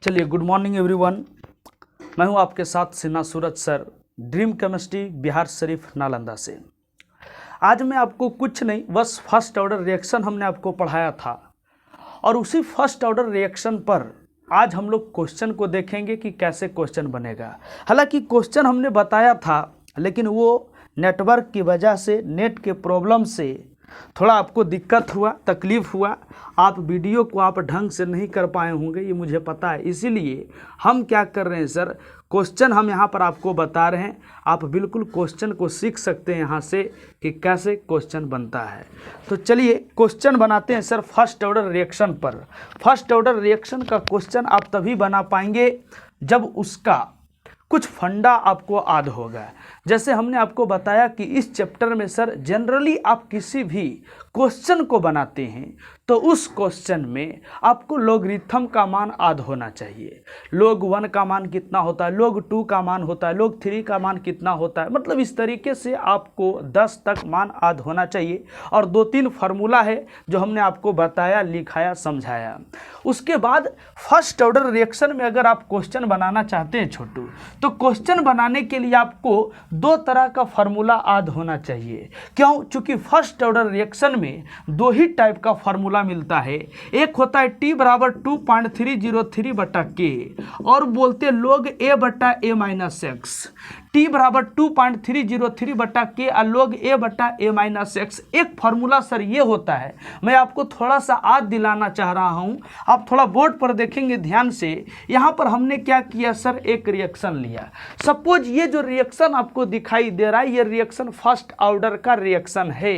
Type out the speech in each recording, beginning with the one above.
चलिए, good morning everyone. मैं हूं आपके साथ सिन्हा सूरज sir, dream chemistry, Bihar Sharif, Nalanda से। आज मैं आपको कुछ नहीं, बस फर्स्ट ऑर्डर रिएक्शन हमने आपको पढ़ाया था और उसी फर्स्ट ऑर्डर रिएक्शन पर आज हम लोग क्वेश्चन को देखेंगे कि कैसे क्वेश्चन बनेगा। हालांकि क्वेश्चन हमने बताया था, लेकिन वो नेटवर्क की वजह से, नेट के प्रॉब्लम से थोड़ा आपको दिक्कत हुआ, तकलीफ़ हुआ। आप वीडियो को आप ढंग से नहीं कर पाए होंगे, ये मुझे पता है। इसीलिए हम क्या कर रहे हैं सर, क्वेश्चन हम यहाँ पर आपको बता रहे हैं। आप बिल्कुल क्वेश्चन को सीख सकते हैं यहाँ से कि कैसे क्वेश्चन बनता है। तो चलिए क्वेश्चन बनाते हैं सर फर्स्ट ऑर्डर रिएक्शन पर। फर्स्ट ऑर्डर रिएक्शन का क्वेश्चन आप तभी बना पाएंगे जब उसका कुछ फंडा आपको याद होगा। जैसे हमने आपको बताया कि इस चैप्टर में सर जनरली आप किसी भी क्वेश्चन को बनाते हैं तो उस क्वेश्चन में आपको लॉगरिथम का मान याद होना चाहिए। log 1 का मान कितना होता है, log 2 का मान होता है, log 3 का मान कितना होता है, मतलब इस तरीके से आपको 10 तक मान याद होना चाहिए। और 2-3 फार्मूला है जो हमने आपको बताया, लिखाया, समझाया। उसके बाद फर्स्ट ऑर्डर रिएक्शन में अगर आप क्वेश्चन बनाना चाहते हैं छोटू, तो क्वेश्चन बनाने के लिए आपको 2 तरह का फार्मूला याद होना चाहिए। क्यों? चूंकि फर्स्ट ऑर्डर रिएक्शन में 2 ही टाइप का फार्मूला मिलता है। एक होता है T बराबर 2.303 बटा K और बोलते log A बटा A माइनस एक्स। T बराबर 2.303 बटा K और log A बटा A माइनस एक्स। एक फार्मूला सर ये होता है, मैं आपको थोड़ा सा याद दिलाना चाह रहा हूँ। आप थोड़ा बोर्ड पर देखेंगे ध्यान से। यहाँ पर हमने क्या किया सर, एक रिएक्शन लिया। सपोज ये जो रिएक्शन आपको दिखाई दे रहा है, ये रिएक्शन फर्स्ट ऑर्डर का रिएक्शन है।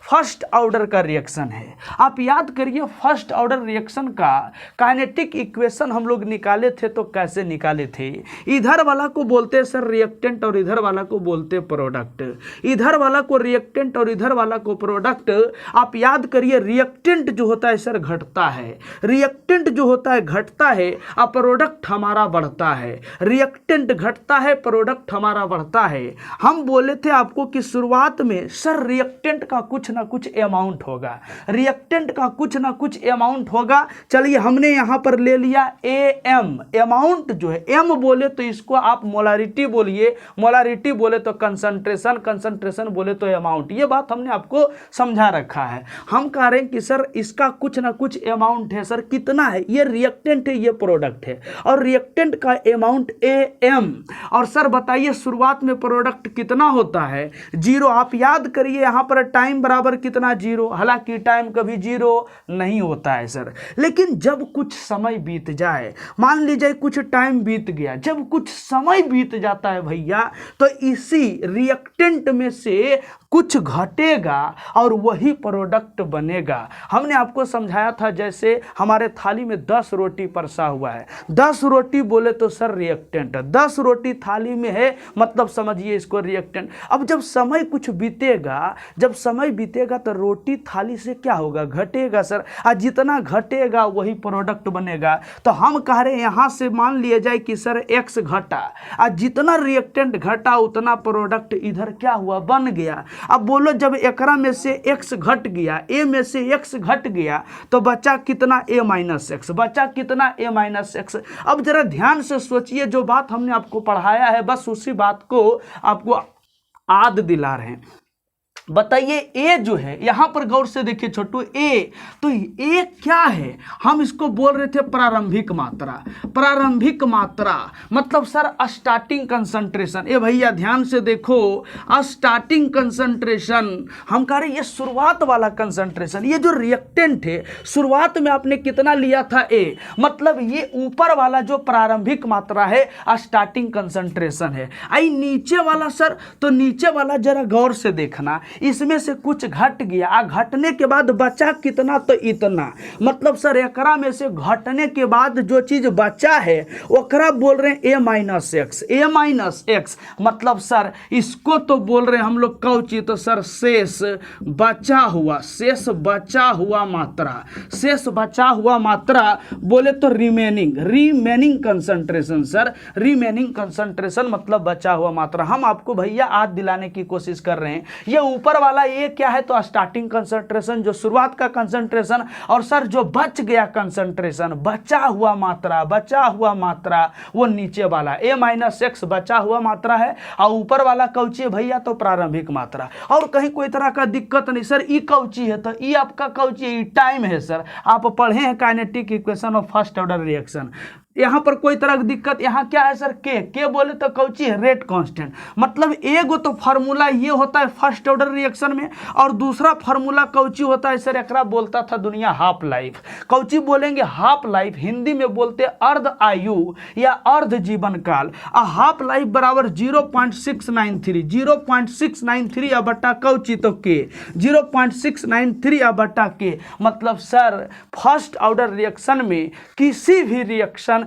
फर्स्ट ऑर्डर का रिएक्शन है। आप याद करिए, फर्स्ट ऑर्डर रिएक्शन का काइनेटिक इक्वेशन हम लोग निकाले थे तो कैसे निकाले थे? इधर वाला को बोलते हैं सर रिएक्टेंट और इधर वाला को बोलते हैं प्रोडक्ट। इधर वाला को रिएक्टेंट और इधर वाला को प्रोडक्ट। आप याद करिए, रिएक्टेंट जो होता है सर घटता है, रिएक्टेंट जो होता है घटता है और प्रोडक्ट हमारा बढ़ता है। रिएक्टेंट घटता है, प्रोडक्ट हमारा बढ़ता है। हम बोले थे आपको कि शुरुआत में सर रिएक्टेंट का कुछ ना कुछ अमाउंट होगा, रिएक्टेंट का कुछ ना कुछ अमाउंट होगा। चलिए हमने यहां पर ले लिया एम। अमाउंट जो है, एम बोले तो इसको आप मोलारिटी बोलिए, मोलारिटी बोले तो कंसंट्रेशन, कंसंट्रेशन बोले तो अमाउंट। ये बात हमने आपको समझा रखा है। हम कह रहे हैं कि सर इसका कुछ ना कुछ अमाउंट है। सर कितना है? ये रिएक्टेंट है, ये प्रोडक्ट है और रिएक्टेंट का अमाउंट एम। और सर बताइए शुरुआत में प्रोडक्ट कितना होता है? 0। आप याद करिए यहाँ पर टाइम बराबर कितना? 0। हालांकि टाइम कभी 0 नहीं होता है सर, लेकिन जब कुछ समय बीत जाए, मान लीजिए कुछ टाइम बीत गया, जब कुछ समय बीत जाता है भैया, तो इसी रिएक्टेंट में से कुछ घटेगा और वही प्रोडक्ट बनेगा। हमने आपको समझाया था, जैसे हमारे थाली में 10 रोटी परसा हुआ है। 10 रोटी बोले तो सर रिएक्टेंट, 10 रोटी थाली में है, मतलब समझिए इसको रिएक्टेंट। अब जब समय कुछ बीतेगा, जब समय बीतेगा तो रोटी थाली से क्या होगा? घटेगा सर। और जितना घटेगा वही प्रोडक्ट बनेगा। तो हम कह रहे हैं यहाँ से मान लिया जाए कि सर x घटा और जितना रिएक्टेंट घटा उतना प्रोडक्ट इधर क्या हुआ? बन गया। अब बोलो जब एकरा में से x घट गया, a में से x घट गया, तो बचा कितना? a minus x. बचा कितना? a minus x. अब जरा ध्यान से सोचिए, जो बात हमने आपको पढ़ाया है बस उसी बात को आपको याद दिला रहे हैं। बताइए ए जो है, यहां पर गौर से देखिए छोटू, ए तो ए क्या है? हम इसको बोल रहे थे प्रारंभिक मात्रा। प्रारंभिक मात्रा मतलब सर स्टार्टिंग कंसंट्रेशन। ए भैया ध्यान से देखो, स्टार्टिंग कंसंट्रेशन हम कह रहे हैं ये शुरुआत वाला कंसंट्रेशन। ये जो रिएक्टेंट है शुरुआत में आपने कितना लिया था? ए, मतलब ये ऊपर वाला जो प्रारंभिक मात्रा है स्टार्टिंग कंसंट्रेशन है। आई नीचे वाला सर, तो नीचे वाला जरा गौर से देखना, इसमें से कुछ घट गया, घटने के बाद बचा कितना? तो इतना। मतलब सर एकरा में से घटने के बाद जो चीज बचा है ओकरा बोल रहे हैं a minus x. a minus x मतलब सर इसको तो बोल रहे हैं हम लोग कौची? तो सर शेष बचा हुआ, शेष बचा हुआ मात्रा। शेष बचा हुआ मात्रा बोले तो remaining, remaining concentration. Sir remaining concentration मतलब बचा हुआ मात्रा। हम आपको भैया याद दिलाने की कोशिश कर रहे हैं, ये ऊपर वाला ये क्या है, तो स्टार्टिंग कंसंट्रेशन, जो शुरुआत का कंसंट्रेशन, और सर जो बच गया कंसंट्रेशन, बचा हुआ मात्रा वो नीचे वाला A-X बचा हुआ मात्रा है, और ऊपर वाला कौची है भैया, तो प्रारंभिक मात्रा। और कहीं कोई तरह का दिक्कत नहीं सर, ई कौची है, तो ई आपका कौची है, टाइम है सर। आप पढ़े हैं kinetic equation of first order reaction, यहाँ पर कोई तरह की दिक्कत, यहाँ क्या है सर, के बोले तो कौची है, रेट कांस्टेंट। मतलब एगो तो फार्मूला ये होता है फर्स्ट ऑर्डर रिएक्शन में, और दूसरा फार्मूला कौची होता है सर, एकरा बोलता था दुनिया हाफ लाइफ। कौची बोलेंगे, हाफ लाइफ, हिंदी में बोलते अर्ध आयु या अर्ध जीवन काल। हाफ लाइफ बराबर 0.693 या बट्टा कौची तो के 0.693 या बट्टा के। मतलब सर फर्स्ट ऑर्डर रिएक्शन में किसी भी रिएक्शन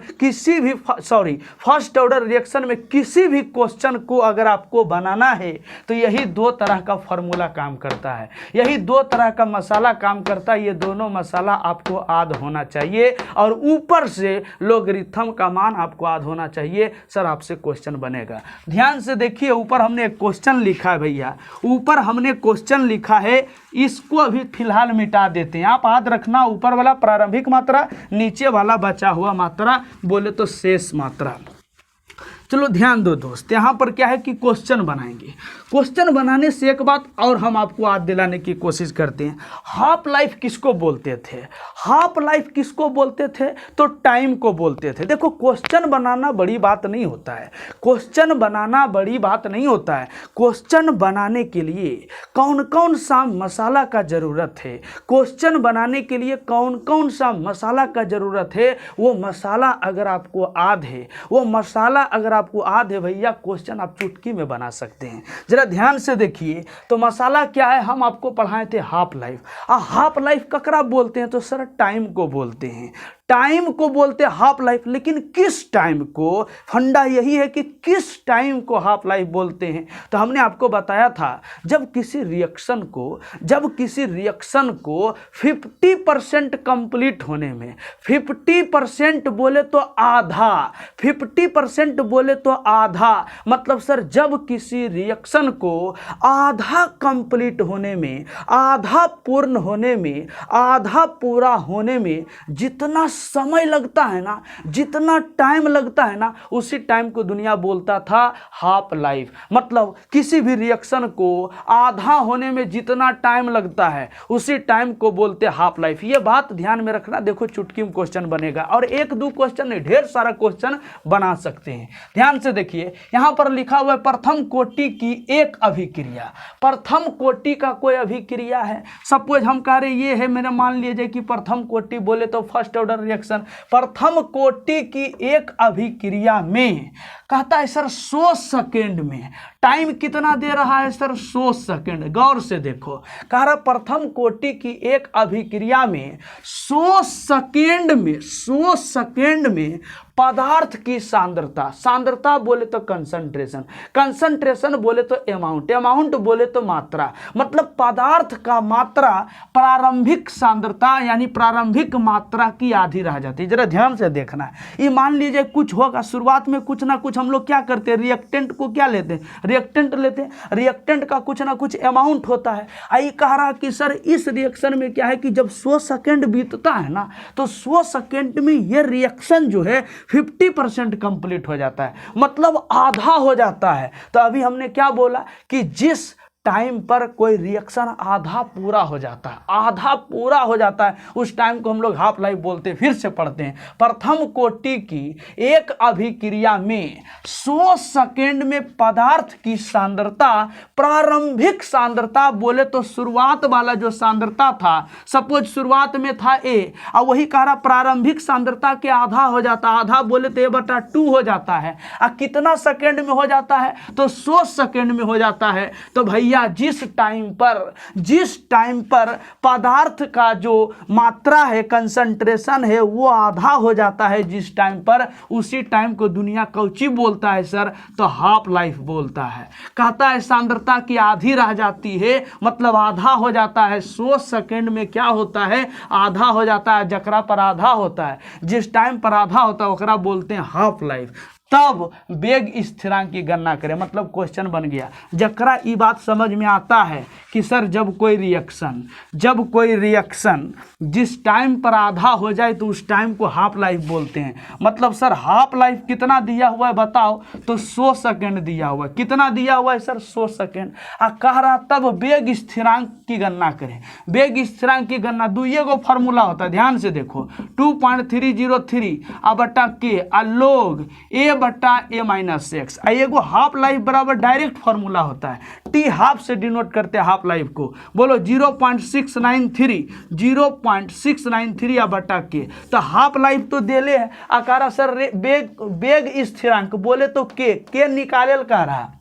फर्स्ट ऑर्डर रिएक्शन में किसी भी क्वेश्चन को अगर आपको बनाना है तो यही दो तरह का फॉर्मूला काम करता है, यही दो तरह का मसाला काम करता है। ये दोनों मसाला आपको आद होना चाहिए, और ऊपर से लोगरिथम का मान आपको आद होना चाहिए, सर आपसे क्वेश्चन बनेगा। ध्यान से देखिए, ऊपर हमने एक क्वेश्चन लिखा है भैया, ऊपर हमने क्वेश्चन लिखा है, इसको अभी फिलहाल मिटा देते हैं। आप याद रखना, ऊपर वाला प्रारंभिक मात्रा, नीचे वाला बचा हुआ मात्रा बोले तो शेष मात्रा। चलो ध्यान दो दोस्त, यहाँ पर क्या है कि क्वेश्चन बनाएंगे। क्वेश्चन बनाने से एक बात और हम आपको याद दिलाने की कोशिश करते हैं, हाफ लाइफ किसको बोलते थे, हाफ लाइफ किसको बोलते थे, तो टाइम को बोलते थे। देखो क्वेश्चन बनाना बड़ी बात नहीं होता है, क्वेश्चन बनाना बड़ी बात नहीं होता है। क्वेश्चन बनाने के लिए कौन कौन सा मसाला का ज़रूरत है, क्वेश्चन बनाने के लिए कौन कौन सा मसाला का ज़रूरत है, वो मसाला अगर आपको याद है, वो मसाला अगर आपको याद है भैया, क्वेश्चन आप चुटकी में बना सकते हैं। जरा ध्यान से देखिए, तो मसाला क्या है, हम आपको पढ़ाए थे हाफ लाइफ। हाफ लाइफ ककरा बोलते हैं, तो सर टाइम को बोलते हैं, टाइम को बोलते हैं हाफ लाइफ। लेकिन किस टाइम को, फंडा यही है कि किस टाइम को हाफ लाइफ बोलते हैं। तो हमने आपको बताया था, जब किसी रिएक्शन को 50% कंप्लीट होने में, 50% बोले तो आधा, 50% बोले तो आधा, मतलब सर जब किसी रिएक्शन को आधा कंप्लीट होने में, आधा पूर्ण होने में, आधा पूरा होने में जितना समय लगता है ना, जितना टाइम लगता है ना, उसी टाइम को दुनिया बोलता था हाफ लाइफ। मतलब किसी भी रिएक्शन को आधा होने में जितना टाइम लगता है उसी टाइम को बोलते हाफ लाइफ। ये बात ध्यान में रखना। देखो चुटकी में क्वेश्चन बनेगा, और एक दो क्वेश्चन नहीं, ढेर सारा क्वेश्चन बना सकते हैं। ध्यान से देखिए, यहां पर लिखा हुआ है प्रथम कोटि की एक अभिक्रिया। प्रथम कोटि का कोई अभिक्रिया है, सपोज हम कह रहे ये है, मेरा मान लीजिए कि प्रथम कोटि बोले तो फर्स्ट ऑर्डर रिएक्शन, प्रथम कोटि की एक अभिक्रिया में कहता है सर 100 सेकेंड में, टाइम कितना दे रहा है सर 100 सेकेंड। गौर से देखो, कह रहा प्रथम कोटि की एक अभिक्रिया में 100 सेकेंड में पदार्थ की सांद्रता, सांद्रता बोले तो कंसंट्रेशन, कंसंट्रेशन बोले तो अमाउंट, अमाउंट बोले तो मात्रा, मतलब पदार्थ का मात्रा प्रारंभिक सांद्रता यानी प्रारंभिक मात्रा की आधी रह जाती है। जरा ध्यान से देखना है, ये मान लीजिए कुछ होगा, शुरुआत में कुछ ना कुछ हम लोग क्या करते हैं, रिएक्टेंट को क्या लेते हैं, रिएक्टेंट लेते हैं, रिएक्टेंट का कुछ ना कुछ अमाउंट होता है। आई कह रहा कि सर इस रिएक्शन में क्या है कि जब 100 सेकेंड बीतता है ना, तो 100 सेकेंड में ये रिएक्शन जो है 50% कंप्लीट हो जाता है, मतलब आधा हो जाता है। तो अभी हमने क्या बोला कि जिस टाइम पर कोई रिएक्शन आधा पूरा हो जाता है, आधा पूरा हो जाता है, उस टाइम को हम लोग हाफ लाइफ बोलते हैं। फिर से पढ़ते हैं, प्रथम कोटि की एक अभिक्रिया में 100 सेकेंड में पदार्थ की सांद्रता, प्रारंभिक सांद्रता बोले तो शुरुआत वाला जो सांद्रता था, सपोज शुरुआत में था A, और वही कह रहा प्रारंभिक सांद्रता के आधा हो जाता, आधा बोले तो A/2 हो जाता है। और कितना सेकेंड में हो जाता है, तो 100 सेकेंड में हो जाता है। तो भैया जिस टाइम पर पदार्थ का जो मात्रा है, कंसंट्रेशन है, वो आधा हो जाता है जिस टाइम पर, उसी टाइम को दुनिया कौची बोलता है सर, तो हाफ लाइफ बोलता है। कहता है सांद्रता की आधी रह जाती है, मतलब आधा हो जाता है। 100 सेकेंड में क्या होता है, आधा हो जाता है। जकरा पर आधा होता है, जिस टाइम पर आधा होता है ओकरा बोलते हैं हाफ लाइफ। तब वेग स्थिरांक की गणना करें। मतलब क्वेश्चन बन गया। जकरा ये बात समझ में आता है कि सर जब कोई रिएक्शन जिस टाइम पर आधा हो जाए तो उस टाइम को हाफ लाइफ बोलते हैं। मतलब सर हाफ लाइफ कितना दिया हुआ है बताओ, तो 100 सेकेंड दिया हुआ है। कितना दिया हुआ है सर? 100 सेकेंड। कह रहा तब वेग स्थिरांक की गणना करें। वेग स्थिरांक की गणना दुइये गो फार्मूला होता है, ध्यान से देखो, 2.303 बटा के लोग ए बटा ए माइनस एक्स। एगो हाफ लाइफ बराबर डायरेक्ट फॉर्मूला होता है, टी हाफ से डिनोट करते हैं हाफ लाइफ को। बोलो 0.693 बटा के। तो हाफ लाइफ तो देले है। अकारा सर वेग स्थिरांक बोले तो के निकाले कह रहा,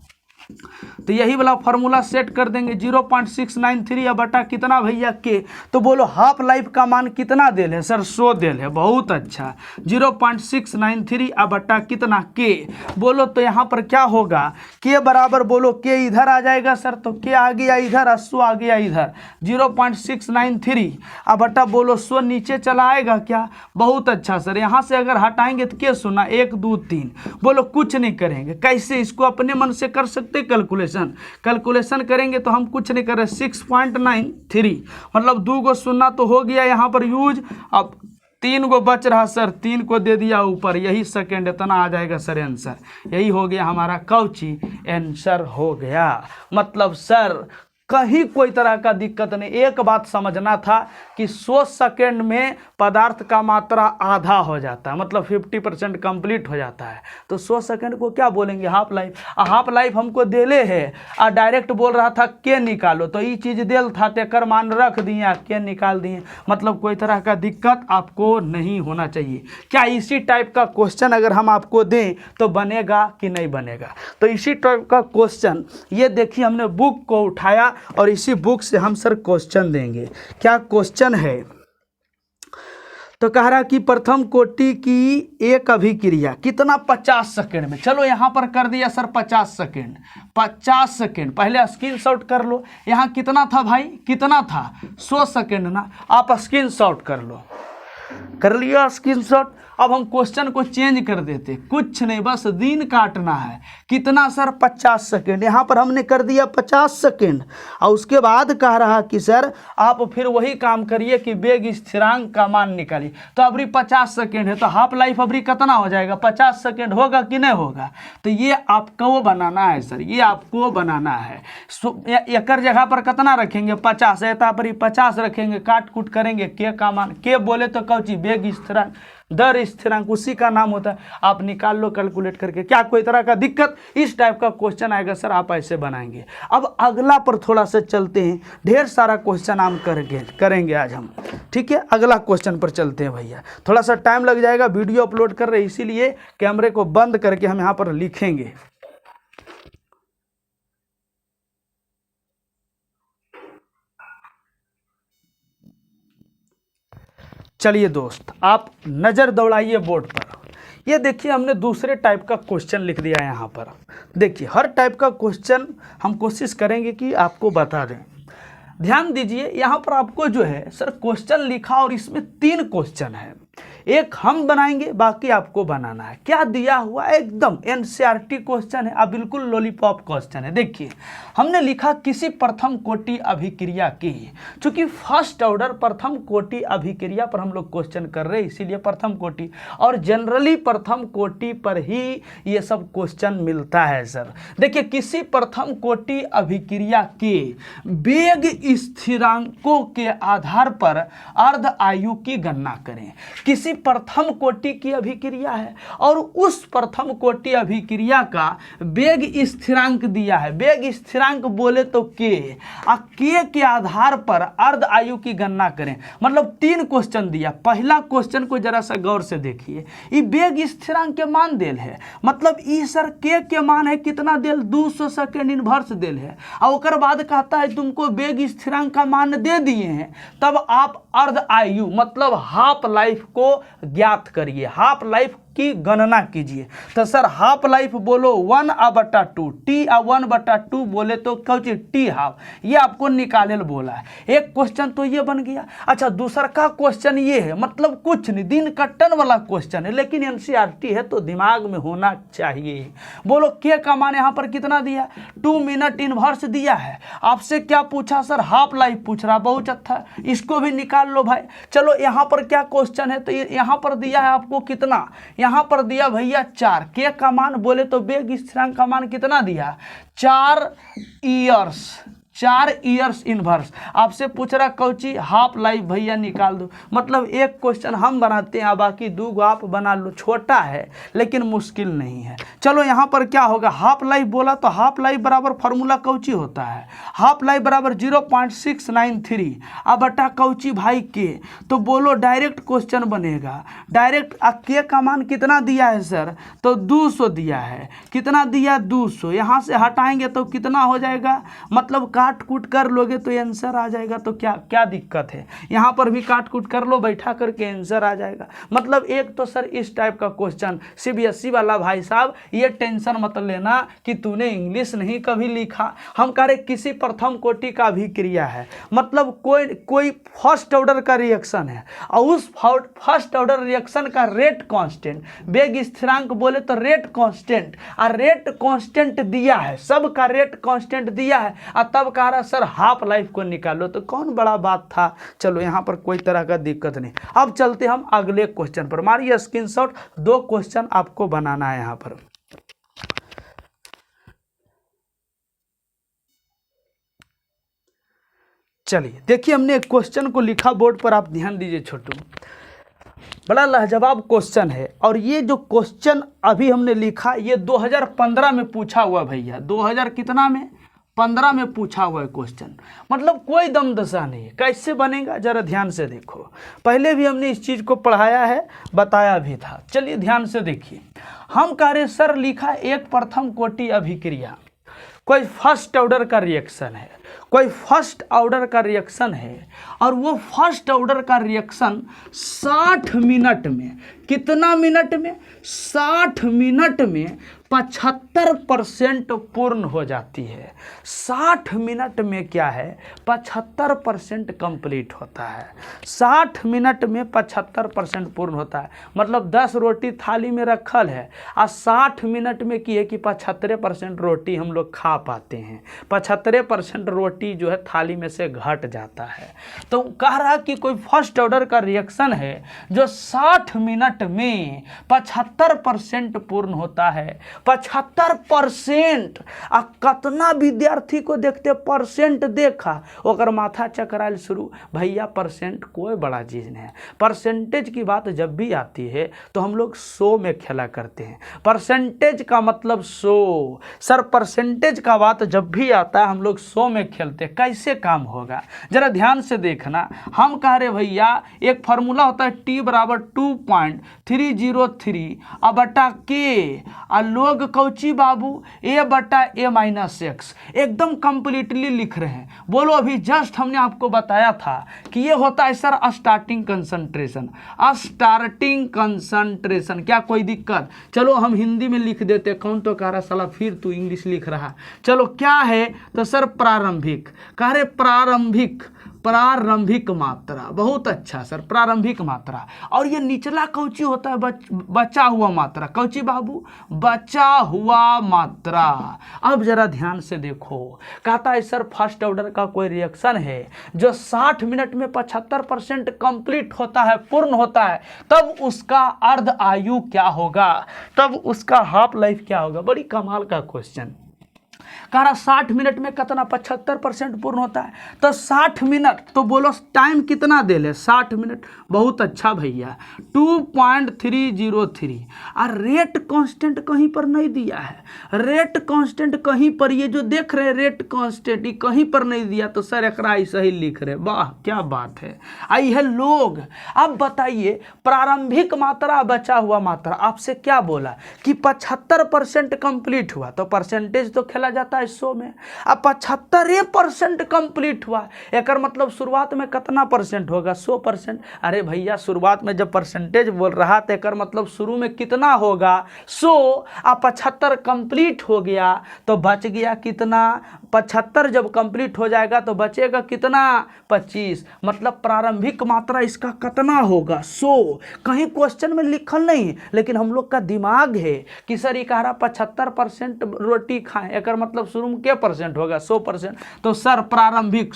तो यही वाला फॉर्मूला सेट कर देंगे। 0.693 बटा कितना भैया के। तो बोलो हाफ लाइफ का मान कितना देल है सर? 100 देल है। बहुत अच्छा। 0.693 बटा कितना के। बोलो तो यहाँ पर क्या होगा? के बराबर बोलो के इधर आ जाएगा सर, तो के आ गया इधर, 100 आ गया इधर। 0.693 बटा बोलो 100 नीचे चला आएगा क्या? बहुत अच्छा सर। यहाँ से अगर हटाएंगे तो के सुना 1 2 3। बोलो कुछ नहीं करेंगे। कैसे? इसको अपने मन से कर सकते कैलकुलेशन करेंगे तो हम कुछ नहीं कर रहे। 6.93 मतलब 2 गो शून्य तो हो गया यहाँ पर यूज। अब 3 गो बच रहा सर, 3 को दे दिया ऊपर, यही सेकेंड इतना आ जाएगा सर आंसर। यही हो गया हमारा कौची आंसर हो गया। मतलब सर कहीं कोई तरह का दिक्कत नहीं। एक बात समझना था कि 100 सेकेंड में पदार्थ का मात्रा आधा हो जाता है, मतलब 50% कंप्लीट हो जाता है। तो 100 सेकेंड को क्या बोलेंगे? Half life. हाफ लाइफ हमको देले है और डायरेक्ट बोल रहा था के निकालो, तो ये चीज़ देल था तेकर मान रख दिए, के निकाल दिए। मतलब कोई तरह का दिक्कत आपको नहीं होना चाहिए। क्या इसी टाइप का क्वेश्चन अगर हम आपको दें तो बनेगा कि नहीं बनेगा? तो इसी टाइप का क्वेश्चन ये देखिए, हमने बुक को उठाया और इसी बुक से हम सर क्वेश्चन देंगे। क्या क्वेश्चन है? तो कह रहा कि प्रथम कोटि की एक अभिक्रिया कितना 50 सेकेंड में। चलो यहाँ पर कर दिया सर 50 सेकेंड। 50 सेकेंड पहले स्क्रीनशॉट कर लो। यहाँ कितना था भाई? कितना था? 100 सेकेंड ना। आप स्क्रीनशॉट कर लो। कर लिया स्क्रीनशॉट। अब हम क्वेश्चन को चेंज कर देते, कुछ नहीं, बस दिन काटना है। कितना सर? 50 सेकेंड। यहाँ पर हमने कर दिया 50 सेकेंड और उसके बाद कह रहा कि सर आप फिर वही काम करिए कि वेग स्थिरांक का मान निकालिए। तो अभी 50 सेकेंड है तो हाफ लाइफ अभी कितना हो जाएगा? 50 सेकेंड होगा कि नहीं होगा? तो ये आपको बनाना है सर, ये आपको बनाना है। एक जगह पर कितना रखेंगे? 50 है तो पर 50 रखेंगे, काट कूट करेंगे। के का मान के बोले तो कौची वेग स्थिरांक, दर स्थिरांक उसी का नाम होता है। आप निकाल लो कैलकुलेट करके। क्या कोई तरह का दिक्कत? इस टाइप का क्वेश्चन आएगा सर, आप ऐसे बनाएंगे। अब अगला पर थोड़ा सा चलते हैं। ढेर सारा क्वेश्चन हम करेंगे आज हम, ठीक है। अगला क्वेश्चन पर चलते हैं भैया। थोड़ा सा टाइम लग जाएगा, वीडियो अपलोड कर रहे हैं इसीलिए कैमरे को बंद करके हम यहाँ पर लिखेंगे। चलिए दोस्त, आप नज़र दौड़ाइए बोर्ड पर। ये देखिए हमने दूसरे टाइप का क्वेश्चन लिख दिया है यहाँ पर। देखिए हर टाइप का क्वेश्चन हम कोशिश करेंगे कि आपको बता दें। ध्यान दीजिए, यहाँ पर आपको जो है सर क्वेश्चन लिखा और इसमें 3 क्वेश्चन है। एक हम बनाएंगे, बाकी आपको बनाना है। क्या दिया हुआ है? एकदम एनसीईआरटी क्वेश्चन है, अब बिल्कुल लॉलीपॉप क्वेश्चन है। देखिए हमने लिखा किसी प्रथम कोटि अभिक्रिया की। चूंकि फर्स्ट ऑर्डर प्रथम कोटि अभिक्रिया पर हम लोग क्वेश्चन कर रहे हैं, इसीलिए प्रथम कोटि, और जनरली प्रथम कोटि पर ही ये सब क्वेश्चन मिलता है सर। देखिए किसी प्रथम कोटि अभिक्रिया के वेग स्थिरांकों के आधार पर अर्ध आयु की गणना करें। किसी प्रथम कोटि की अभिक्रिया है और उस प्रथम कोटि अभिक्रिया का वेग स्थिरांक दिया है। वेग स्थिरांक बोले तो के आधार पर अर्ध आयु की गणना करें। मतलब 3 क्वेश्चन दिया। पहला क्वेश्चन को जरा सा गौर से देखिए, ये वेग स्थिरांक के मान देल है। मतलब ई सर के मान है कितना देल? 200 सेकेंड इनवर्स देल है। और उसके बाद कहता है तुमको वेग स्थिरांक का मान दे दिए हैं, तब आप अर्ध आयु मतलब हाफ लाइफ को ज्ञात करिए। हाफ लाइफ की गणना कीजिए। तो सर हाफ लाइफ बोलो 1/2, T/1/2 बोले तो कौची टी हाफ, ये आपको निकाले बोला है। एक क्वेश्चन तो ये बन गया। अच्छा दूसरा का क्वेश्चन ये है, मतलब कुछ नहीं, दिन कट्टन वाला क्वेश्चन है, लेकिन एनसीईआरटी है तो दिमाग में होना चाहिए। बोलो के का मान यहाँ पर कितना दिया, 2 मिनट इनवर्स दिया है। आपसे क्या पूछा सर, हाफ लाइफ पूछ रहा, बहुत अच्छा, इसको भी निकाल लो भाई। चलो यहाँ पर क्या क्वेश्चन है, तो यहाँ पर दिया है आपको कितना, यहाँ पर दिया भैया 4, के का मान बोले तो वेग स्थिरांक का मान कितना दिया, 4 ईयर्स इनवर्स। आपसे पूछ रहा कौची हाफ लाइफ, भैया निकाल दो। मतलब एक क्वेश्चन हम बनाते हैं, बाकी 2 आप बना लो, छोटा है लेकिन मुश्किल नहीं है। चलो यहाँ पर क्या होगा, हाफ लाइफ बोला तो हाफ लाइफ बराबर फार्मूला कौची होता है, हाफ लाइफ बराबर 0.693 अब बटा कौची भाई के। तो बोलो डायरेक्ट क्वेश्चन बनेगा, डायरेक्ट के का मान कितना दिया है सर, तो 200 दिया है, कितना दिया 200, यहाँ से हटाएंगे तो कितना हो जाएगा, मतलब काट कूट कर लोगे तो आंसर आ जाएगा। तो क्या क्या दिक्कत है, यहाँ पर भी काट कूट कर लो, बैठा करके आंसर आ जाएगा। मतलब एक तो सर इस टाइप का क्वेश्चन सीबीएसई वाला भाई साहब, ये टेंशन मत लेना कि तूने इंग्लिश नहीं कभी लिखा, हम कह रहे किसी प्रथम कोटि का अभिक्रिया है, मतलब कोई फर्स्ट ऑर्डर का रिएक्शन है और उस फर्स्ट ऑर्डर रिएक्शन का रेट कांस्टेंट, वेग स्थिरांक बोले तो रेट कांस्टेंट, और रेट कांस्टेंट दिया है, सब का रेट कांस्टेंट दिया है, और तब कह रहा सर हाफ लाइफ को निकालो, तो कौन बड़ा बात था। चलो यहाँ पर कोई तरह का दिक्कत नहीं। अब चलते हम अगले क्वेश्चन पर, मारिए स्क्रीनशॉट, 2 क्वेश्चन आपको बनाना है यहाँ पर। चलिए देखिए, हमने एक क्वेश्चन को लिखा बोर्ड पर, आप ध्यान दीजिए छोटू, बड़ा लाजवाब क्वेश्चन है। और ये जो क्वेश्चन अभी हमने लिखा ये 2015 में पूछा हुआ भैया, 2000 कितना में 15 में पूछा हुआ है क्वेश्चन, मतलब कोई दम दशा नहीं है। कैसे बनेगा जरा ध्यान से देखो, पहले भी हमने इस चीज़ को पढ़ाया है, बताया भी था। चलिए ध्यान से देखिए, हम कह रहे सर लिखा एक प्रथम कोटि अभिक्रिया, कोई फर्स्ट ऑर्डर का रिएक्शन है, कोई फर्स्ट ऑर्डर का रिएक्शन है, और वो फर्स्ट ऑर्डर का रिएक्शन 60 मिनट में, कितना मिनट में, 60 मिनट में 75% पूर्ण हो जाती है। 60 मिनट में क्या है, 75% कंप्लीट होता है। 60 मिनट में 75% पूर्ण होता है, मतलब 10 रोटी थाली में रखल है और 60 मिनट में की है कि 75% रोटी हम लोग खा पाते हैं, 75% रोटी जो है थाली में से घट जाता है। तो कह रहा कि कोई फर्स्ट ऑर्डर का रिएक्शन है जो 60 मिनट में 75% पूर्ण होता है। 75%, आ कितना विद्यार्थी को देखते परसेंट देखा ओकर माथा चकराइल शुरू। भैया परसेंट कोई बड़ा चीज़ नहीं है, परसेंटेज की बात जब भी आती है तो हम लोग 100 में खेला करते हैं, परसेंटेज का मतलब 100। सर परसेंटेज का बात जब भी आता है हम लोग 100 में खेलते, कैसे काम होगा जरा ध्यान से देखना। हम कह रहे भैया एक फार्मूला होता है T बराबर 2.303 अब बटा के, और लोग कौची बाबू A बटा A माइनस एक्स, एकदम कंप्लीटली लिख रहे हैं। बोलो अभी जस्ट हमने आपको बताया था कि ये होता है sir starting concentration, starting concentration. क्या कोई दिक्कत, चलो हम हिंदी में लिख देते, कौन तो कह रहा साला फिर तू इंग्लिश लिख रहा। चलो क्या है तो सर प्रारंभिक, कह रहे प्रारंभिक मात्रा, बहुत अच्छा सर, प्रारंभिक मात्रा। और ये निचला कौची होता है, बचा हुआ मात्रा, कौची बाबू, बचा हुआ मात्रा। अब जरा ध्यान से देखो, कहता है सर फर्स्ट ऑर्डर का कोई रिएक्शन है जो 60 मिनट में 75% कंप्लीट होता है, पूर्ण होता है, तब उसका अर्ध आयु क्या होगा, तब उसका हाफ लाइफ क्या होगा। बड़ी कमाल का क्वेश्चन। कह रहा 60 मिनट में कितना 75% पूर्ण होता है, तो 60 मिनट, तो बोलो टाइम कितना दे ले, 60 मिनट, बहुत अच्छा भैया 2.303। और रेट कांस्टेंट कहीं पर नहीं दिया है, रेट कांस्टेंट कहीं पर, ये जो देख रहे रेट कांस्टेंट कहीं पर नहीं दिया, तो सर एकरा ऐसा ही लिख रहे, वाह क्या बात है। आई है लोग, अब बताइए प्रारंभिक मात्रा बचा हुआ मात्रा, आपसे क्या बोला कि 75% कंप्लीट हुआ, तो परसेंटेज तो खेला जाता है है 100 में, अब 75% कंप्लीट हुआ। एक मतलब शुरुआत में कितना परसेंट होगा? 100%। अरे भैया शुरुआत में जब परसेंटेज बोल रहा तो एक मतलब शुरू में कितना होगा? 100। अब 75 कंप्लीट हो गया तो बच गया कितना? 75 जब कंप्लीट हो जाएगा तो बचेगा कितना? 25। मतलब प्रारंभिक मात्रा इसका कितना होगा? 100। कहीं क्वेश्चन में लिखल नहीं, लेकिन हम लोग का दिमाग है कि सर ये कह रहा 75% रोटी खाएं, एक मतलब शुरू में क्या परसेंट होगा? 100%। तो सर प्रारंभिक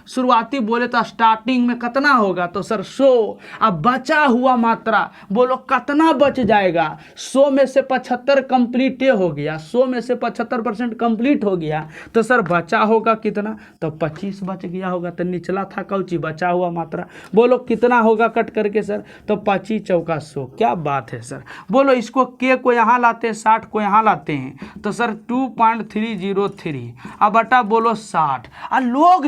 शुरुआती बोले तो स्टार्टिंग में कितना होगा? तो सर 100। अब बचा हुआ मात्रा बोलो कितना बच जाएगा? 100 में से 75 कंप्लीट हो गया, 100 में से 75% कंप्लीट हो गया तो सर बचा होगा कितना? तो 25 बच गया होगा। तो निचला था कौची बचा हुआ मात्रा, बोलो कितना होगा कट करके सर? तो 25 चौका 100। क्या बात है सर। बोलो इसको के को यहाँ लाते हैं, 60 को यहाँ लाते हैं तो सर 2.303 अब बटा बोलो 60 आ लोग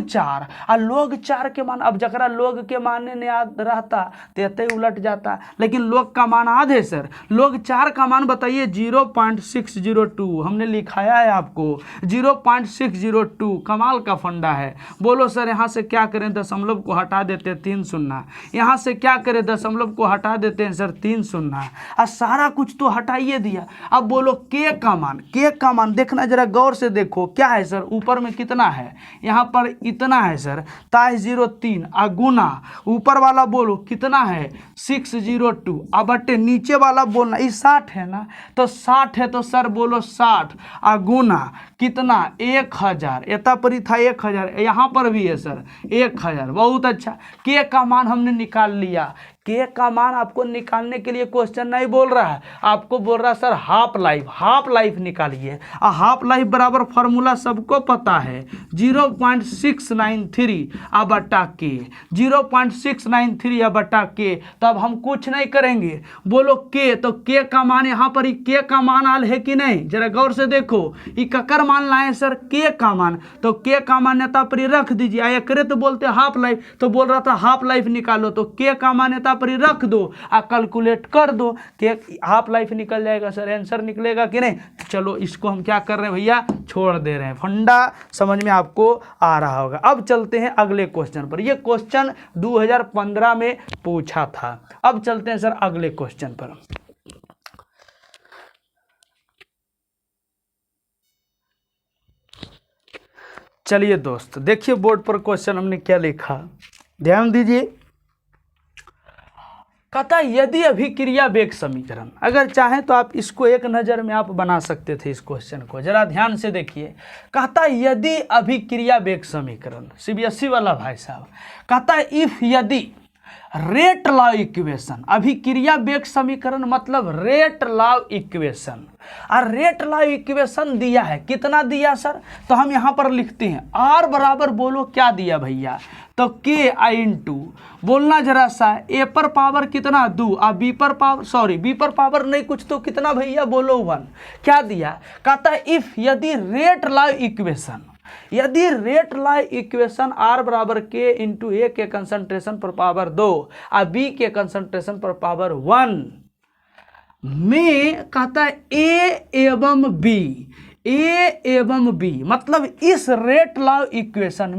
4 के मान। अब जकरा लोग के मानने नहीं याद रहता तो उलट जाता, लेकिन लोग का मान याद है सर। लोग 4 का मान बताइए 0.602 हमने लिखाया है आपको 0.602। कमाल का फंडा है। बोलो सर यहाँ से क्या करें? दशमलव को हटा देते हैं 3 शून्य। यहाँ से क्या करें? दशमलव को हटा देते हैं सर 3 शून्य। और सारा कुछ तो हटाइए दिया। अब बोलो के का मान देखना जरा गौर से देखो क्या है सर। ऊपर में कितना है? यहाँ पर इतना है सर, ताई 03 आ गुना ऊपर वाला बोलो कितना है? 602 अब बटे नीचे वाला बोलना ये 60 है ना, तो 60 है तो सर बोलो 60 आ गुना कितना? 1000। एता परी था 1000, यहाँ पर भी है सर 1000। बहुत अच्छा। के का मान हमने निकाल लिया। के का मान आपको निकालने के लिए क्वेश्चन नहीं बोल रहा है, आपको बोल रहा है सर हाफ लाइफ निकालिए। हाफ लाइफ बराबर फॉर्मूला सबको पता है 0.693 अब बटा के 0.693 अब बटा के। तब हम कुछ नहीं करेंगे, बोलो के तो के का मान यहाँ पर के का मान आल है कि नहीं? जरा गौर से देखो ये ककर मान लाए सर? के का मान। तो के का मान्यता पर रख दीजिए। एकरे तो बोलते हाफ लाइफ, तो बोल रहा था हाफ लाइफ निकालो, तो के का मान्यता पर रख दो आ कैलकुलेट कर दो कि हाफ लाइफ निकल जाएगा सर। आंसर निकलेगा कि नहीं? चलो इसको हम क्या कर रहे हैं भैया? छोड़ दे रहे हैं। फंडा समझ में आपको आ रहा होगा। अब चलते हैं अगले क्वेश्चन पर। यह क्वेश्चन 2015 में पूछा था। अब चलते हैं सर अगले क्वेश्चन पर। चलिए दोस्त देखिए बोर्ड पर क्वेश्चन हमने क्या लिखा, ध्यान दीजिए। कहता यदि अभिक्रिया वेग समीकरण, अगर चाहें तो आप इसको एक नज़र में आप बना सकते थे इस क्वेश्चन को, जरा ध्यान से देखिए। कहता यदि अभिक्रिया वेग समीकरण, सीबीएसई वाला भाई साहब, कहता इफ यदि रेट लॉ इक्वेशन, अभिक्रिया वेग समीकरण मतलब रेट लॉ इक्वेशन। और रेट लॉ इक्वेशन दिया है, कितना दिया सर? तो हम यहाँ पर लिखते हैं आर बराबर बोलो क्या दिया भैया? तो के आई इंटू बोलना जरा सा ए पर पावर कितना 2 और बी पर पावर नहीं कुछ तो कितना भैया बोलो 1। क्या दिया? कहता है इफ यदि रेट लॉ इक्वेशन, यदि रेट लॉ इक्वेशन आर बराबर के इंटू ए के कंसंट्रेशन पर पावर 2 और बी के कंसंट्रेशन पर पावर 1 में, कहता है ए एवं बी, मतलब इस रेट लॉ इक्वेशन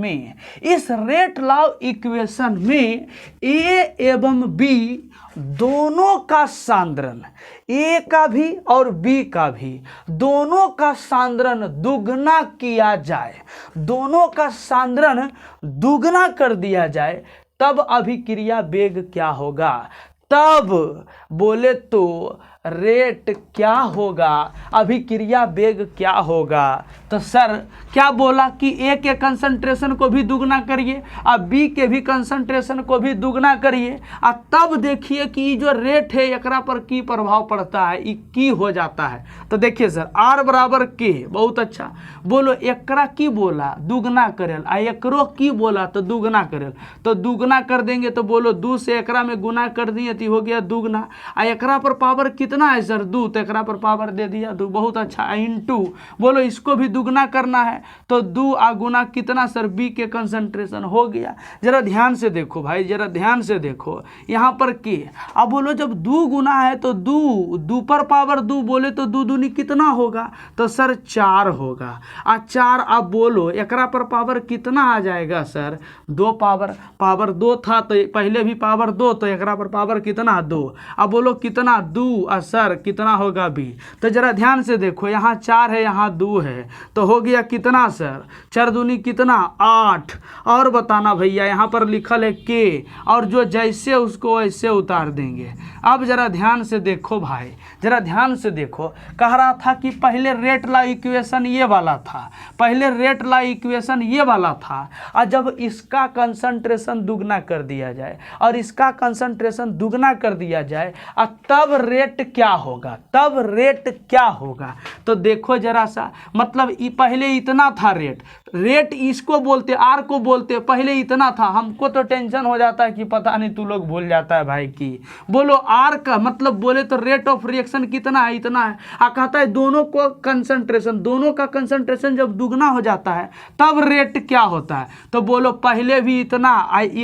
में ए एवं बी दोनों का सांद्रण, ए का भी और बी का भी, दोनों का सांद्रण दुगना किया जाए, दोनों का सांद्रण दुगना कर दिया जाए, तब अभिक्रिया वेग क्या होगा? तब बोले तो रेट क्या होगा? अभिक्रिया वेग क्या होगा? तो सर क्या बोला कि ए के कंसंट्रेशन को भी दुगना करिए और बी के भी कंसंट्रेशन को भी दुगना करिए, और तब देखिए कि जो रेट है एकरा पर की प्रभाव पड़ता है, ये की हो जाता है। तो देखिए सर आर बराबर के, बहुत अच्छा। बोलो एकरा की बोला? दुगना करेल, आ एकरो की बोला? तो दुगना करेल। तो दुगना कर देंगे तो बोलो 2 से एकरा में गुना कर दिए तो हो गया दुगना, आ एकरा पर पावर कितना कितना है सर 2, तो एकरा पर पावर दे दिया 2। बहुत अच्छा। इंटू बोलो इसको भी दुगना करना है तो 2 गुना कितना सर बी के कंसंट्रेशन हो गया। जरा ध्यान से देखो भाई, जरा ध्यान से देखो यहाँ पर के। अब बोलो जब 2 गुना है तो 2 पर पावर 2 बोले तो 2 दूनी कितना होगा, तो सर 4 होगा। 4 अब बोलो एकरा पर पावर कितना आ जाएगा सर 2 पावर 2 था तो पहले भी पावर 2, तो एकरा पर पावर कितना 2। अब बोलो कितना 2 और सर कितना होगा बी। तो जरा ध्यान से देखो यहाँ 4 है यहाँ 2 है तो हो गया कितना सर 4 दूनी कितना 8। और बताना भैया यहाँ पर लिखल है के, और जो जैसे उसको वैसे उतार देंगे। अब जरा ध्यान से देखो भाई, जरा ध्यान से देखो। कह रहा था कि पहले रेट ला इक्वेशन ये वाला था, पहले रेट ला इक्वेशन ये वाला था, और जब इसका कंसंट्रेशन दुगना कर दिया जाए और इसका कंसंट्रेशन दुगना कर दिया जाए और तब रेट क्या होगा, तब रेट क्या होगा। तो देखो जरा सा, मतलब पहले इतना था रेट इसको बोलते आर को बोलते, पहले इतना था। हमको तो टेंशन हो जाता है कि पता नहीं तू लोग भूल जाता है भाई की। बोलो आर का मतलब बोले तो रेट ऑफ रिएक्शन कितना है, इतना है। कहता है दोनों को कंसंट्रेशन, दोनों का कंसंट्रेशन जब दुगना हो जाता है तब रेट क्या होता है। तो बोलो पहले भी इतना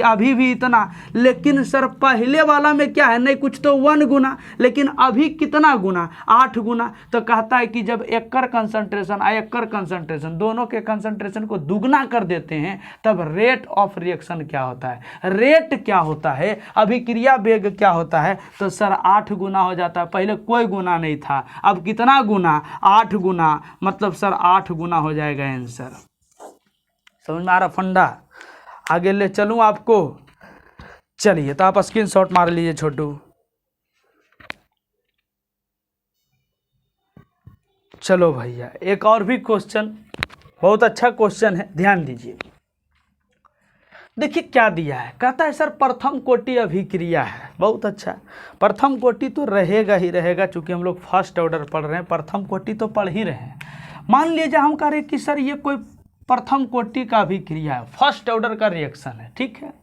अभी भी इतना, लेकिन सर पहले वाला में क्या है, नहीं कुछ तो 1 गुना, लेकिन अभी कितना गुना 8 गुना। तो कहता है कि जब एकर कंसंट्रेशन और एकर कंसंट्रेशन दोनों के कंसंट्रेशन को दुगना कर देते हैं तब रेट ऑफ रिएक्शन क्या होता है, रेट क्या होता है, अभिक्रिया वेग क्या होता है। तो सर 8 गुना हो जाता है, पहले कोई गुना नहीं था, अब कितना गुना 8 गुना, मतलब सर 8 गुना हो जाएगा आंसर। समझ में आ रहा फंडा। आगे ले चलूं आपको, चलिए तो आप स्क्रीनशॉट मार लीजिए छोटू। चलो भैया एक और भी क्वेश्चन, बहुत अच्छा क्वेश्चन है, ध्यान दीजिए। देखिए क्या दिया है, कहता है सर प्रथम कोटि अभिक्रिया है। बहुत अच्छा, प्रथम कोटि तो रहेगा ही रहेगा, चूंकि हम लोग फर्स्ट ऑर्डर पढ़ रहे हैं, प्रथम कोटि तो पढ़ ही रहे हैं। मान लीजिए हम कह रहे हैं कि सर ये कोई प्रथम कोटि का अभिक्रिया है, फर्स्ट ऑर्डर का रिएक्शन है, ठीक है।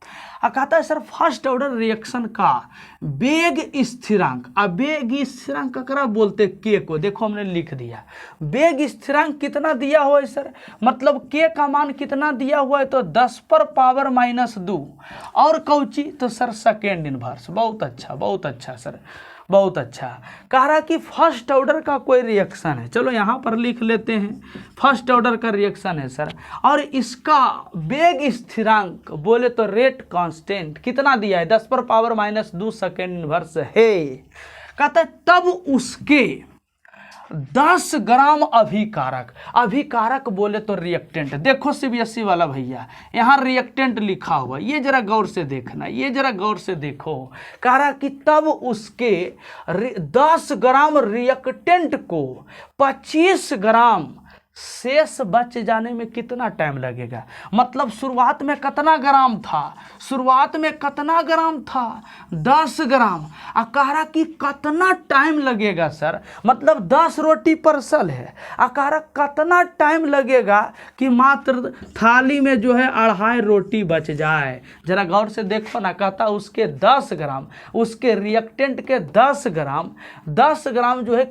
कहता है सर फर्स्ट ऑर्डर रिएक्शन का वेग स्थिरांक, अब वेग स्थिरांक ककरा बोलते के को, देखो हमने लिख दिया। वेग स्थिरांक कितना दिया हुआ है सर, मतलब के का मान कितना दिया हुआ है, तो 10 पर पावर -2 और कौची, तो सर सेकेंड इनवर्स। बहुत अच्छा, बहुत अच्छा सर, बहुत अच्छा। कह रहा कि फर्स्ट ऑर्डर का कोई रिएक्शन है, चलो यहाँ पर लिख लेते हैं, फर्स्ट ऑर्डर का रिएक्शन है सर, और इसका वेग स्थिरांक बोले तो रेट कांस्टेंट कितना दिया है, 10 पर पावर -2 सेकेंड इनवर्स है। कहता है तब उसके 10 ग्राम अभिकारक, अभिकारक बोले तो रिएक्टेंट, देखो सीबीएसई वाला भैया यहाँ रिएक्टेंट लिखा हुआ, ये जरा गौर से देखना, ये जरा गौर से देखो। कह रहा कि तब उसके 10 ग्राम रिएक्टेंट को 25 ग्राम शेष बच जाने में कितना टाइम लगेगा। मतलब शुरुआत में कितना ग्राम था, शुरुआत में कितना ग्राम था 10 ग्राम। कह रहा कि कितना टाइम लगेगा सर, मतलब 10 रोटी परसल है, कह रहा कितना टाइम लगेगा कि मात्र थाली में जो है 2.5 रोटी बच जाए। जरा गौर से देखो ना, कहता उसके 10 ग्राम, उसके रिएक्टेंट के 10 ग्राम जो है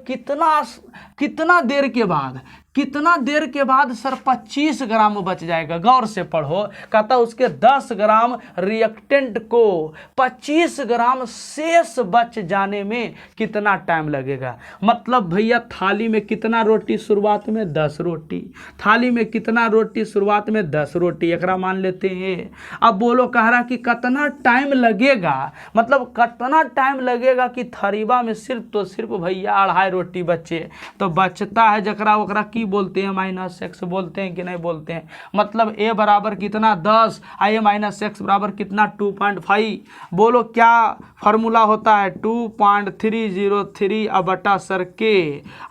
कितना देर के बाद, कितना देर के बाद सर 25 ग्राम बच जाएगा। गौर से पढ़ो, कहता उसके 10 ग्राम रिएक्टेंट को 25 ग्राम शेष बच जाने में कितना टाइम लगेगा। मतलब भैया थाली में कितना रोटी शुरुआत में 10 रोटी, थाली में कितना रोटी शुरुआत में 10 रोटी, एकरा मान लेते हैं। अब बोलो कह रहा कि कितना टाइम लगेगा, मतलब कितना टाइम लगेगा कि थरीबा में सिर्फ तो सिर्फ भैया 2.5 रोटी बचे। तो बचता है जकरा ओकरा की बोलते हैं, -x बोलते हैं कि नहीं बोलते हैं। मतलब a बराबर कितना 10, a -x बराबर कितना 2.5। बोलो क्या फार्मूला होता है 2.303 अब बटा सर के,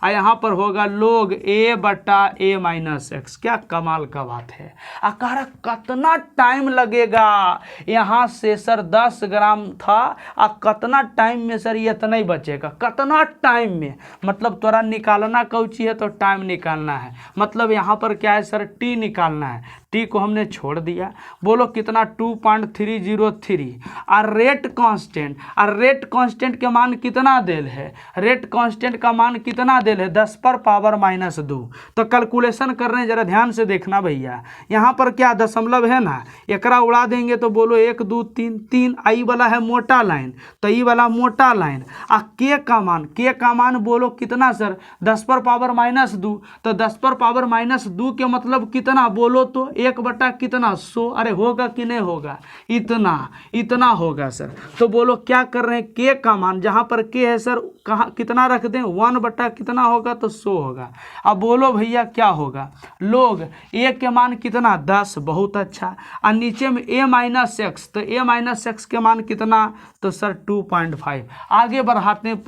यहाँ पर होगा लोग a बटा a -x। क्या कमाल का बात है। कह रहा कितना टाइम लगेगा यहाँ से सर 10 ग्राम था, कितना टाइम में सर ये इतना ही बचेगा, कितना टाइम में, मतलब तोरा निकालना कौची है तो टाइम निकालना है, मतलब यहाँ पर क्या है सर टी निकालना है। टी को हमने छोड़ दिया, बोलो कितना 2.303। और रेट कांस्टेंट के मान कितना देल है, रेट कांस्टेंट का मान कितना देल है 10 पर पावर -2। तो कैलकुलेशन कर रहे हैं, जरा ध्यान से देखना भैया, यहाँ पर क्या दशमलव है ना, एकरा उड़ा देंगे तो बोलो 1 2 3 3, आई वाला है मोटा लाइन, तो ई वाला मोटा लाइन। आ के का मान बोलो कितना सर 10 पर पावर -2, तो 10 पर पावर -2 के मतलब कितना बोलो तो 1 बटा कितना 100। अरे होगा कि नहीं होगा, इतना होगा सर। तो बोलो क्या कर रहे हैं, के का मान जहाँ पर के है सर कहाँ कितना रख दें 1 बटा कितना होगा तो 100 होगा। अब बोलो भैया क्या होगा, लोग ए के मान कितना 10, बहुत अच्छा। और नीचे में a - x, तो a - x के मान कितना तो सर 2.5। आगे बढ़ाते हैं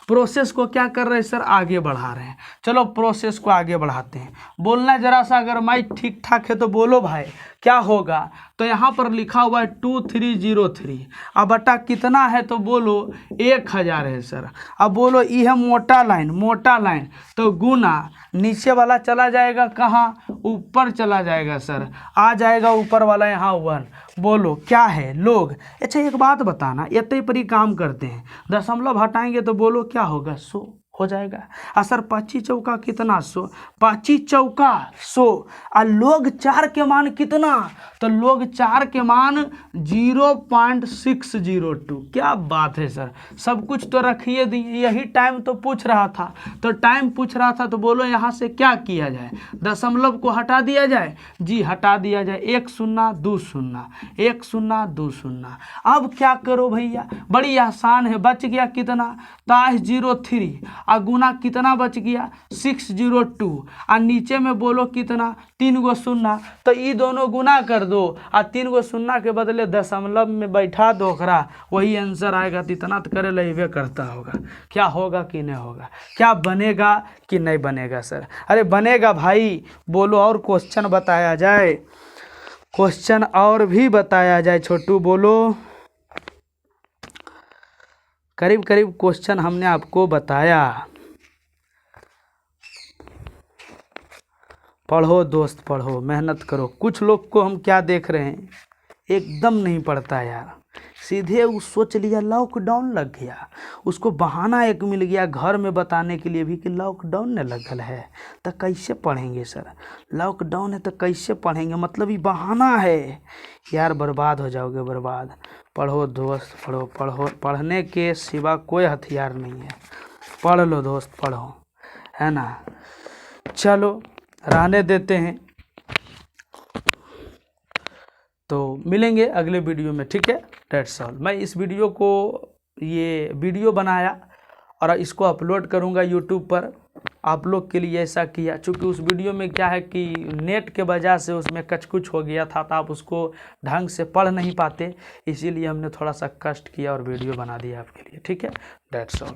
प्रोसेस को क्या कर रहे हैं सर, आगे बढ़ा रहे हैं। चलो प्रोसेस को आगे बढ़ाते हैं, बोलना जरा सा, अगर माइक ठीक ठाक है तो बोलो भाई क्या होगा। तो यहाँ पर लिखा हुआ है 2303, अब बटा कितना है तो बोलो 1000 है सर। अब बोलो ये है मोटा लाइन, तो गुना नीचे वाला चला जाएगा कहाँ, ऊपर चला जाएगा सर, आ जाएगा ऊपर वाला यहाँ 1। बोलो क्या है लोग। अच्छा एक बात बताना, इतने पर ही काम करते हैं, दशमलव हटाएंगे तो बोलो क्या होगा 100 हो जाएगा। और सर 25 चौका कितना 100, 25 चौका 100। और लोग 4 के मान कितना, तो लोग 4 के मान 0.602। क्या बात है सर, सब कुछ तो रखिए दिए, यही टाइम तो पूछ रहा था। तो बोलो यहाँ से क्या किया जाए, दशमलव को हटा दिया जाए, जी हटा दिया जाए, 1 0 2 0, 1 0 2 0। अब क्या करो भैया, बड़ी आसान है, बच गया कितना 03, और गुना कितना बच गया 602, और नीचे में बोलो कितना 3 गो 0, तो ये दोनों गुना कर दो, और 3 गो 0 के बदले दशमलव में बैठा दो ओकरा, वही आंसर आएगा। तो इतना तो करे लेवे करता होगा, क्या होगा कि नहीं होगा, क्या बनेगा कि नहीं बनेगा सर। अरे बनेगा भाई, बोलो और क्वेश्चन बताया जाए, क्वेश्चन और भी बताया जाए छोटू, बोलो। करीब क्वेश्चन हमने आपको बताया, पढ़ो दोस्त पढ़ो, मेहनत करो। कुछ लोग को हम क्या देख रहे हैं, एकदम नहीं पढ़ता यार, सीधे वो सोच लिया लॉकडाउन लग गया, उसको बहाना एक मिल गया घर में बताने के लिए भी कि लॉकडाउन ने लगल है, तो कैसे पढ़ेंगे सर, लॉकडाउन है तो कैसे पढ़ेंगे, मतलब ये बहाना है यार, बर्बाद हो जाओगे बर्बाद। पढ़ो दोस्त पढ़ो, पढ़ने के सिवा कोई हथियार नहीं है, पढ़ लो दोस्त पढ़ो, है ना। चलो रहने देते हैं, तो मिलेंगे अगले वीडियो में, ठीक है। That's all. मैं इस वीडियो को ये वीडियो बनाया और इसको अपलोड करूँगा यूट्यूब पर, आप लोग के लिए ऐसा किया, चूँकि उस वीडियो में क्या है कि नेट के वजह से उसमें कुछ हो गया था, तो आप उसको ढंग से पढ़ नहीं पाते, इसीलिए हमने थोड़ा सा कष्ट किया और वीडियो बना दिया आपके लिए, ठीक है। That's all.